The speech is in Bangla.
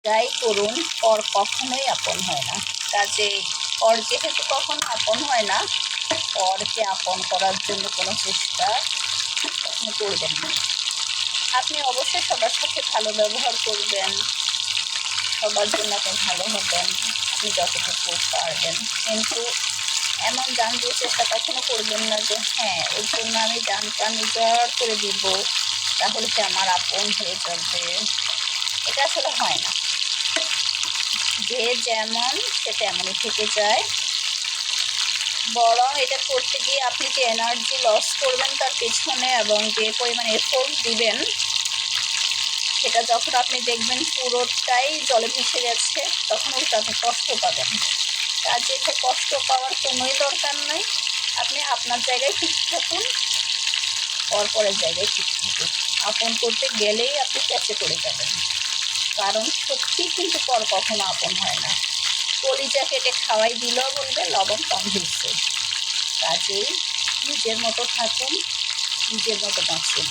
যাই করুন, পর কখনোই আপন হয় না। কাজে পর যেহেতু কখনো আপন হয় না, পরকে আপন করার জন্য কোনো চেষ্টা কখনো করবেন না। আপনি অবশ্যই সবার সাথে ভালো ব্যবহার করবেন, সবার জন্য আপনি ভালো হবেন, আপনি যতটুকু পারবেন। কিন্তু এমন জান দিয়ে চেষ্টা কখনো করবেন না যে হ্যাঁ, ওর জন্য আমি জান প্রাণ উজাড় করে দিব, তাহলে সে আমার আপন হয়ে যাবে। এটা আসলে হয় না। যে যেমন সে তেমনই থেকে যায়। বরং এটা করতে গিয়ে আপনি যে এনার্জি লস করবেন তার পেছনে, এবং যে পরিমাণে এফোর্ট দিবেন, সেটা যখন আপনি দেখবেন পুরোটাই জলে ভেসে গেছে, তখন উল্টো আপনি কষ্ট পাবেন। কাজে কষ্ট পাওয়ার কোনোই দরকার নাই। আপনি আপনার জায়গায় ঠিক থাকুন, পরের জায়গায় ঠিক থাকুন। আপন করতে গেলেই আপনি প্যাচে পড়ে যাবেন, কারণ সত্যি কিন্তু পর কখনো আপন হয় না। কলিজা কেটে খাওয়াই দিলেও বলবে লবণ কম হয়েছে। কাজেই নিজের মতো থাকুন, নিজের মতো বাঁচুন।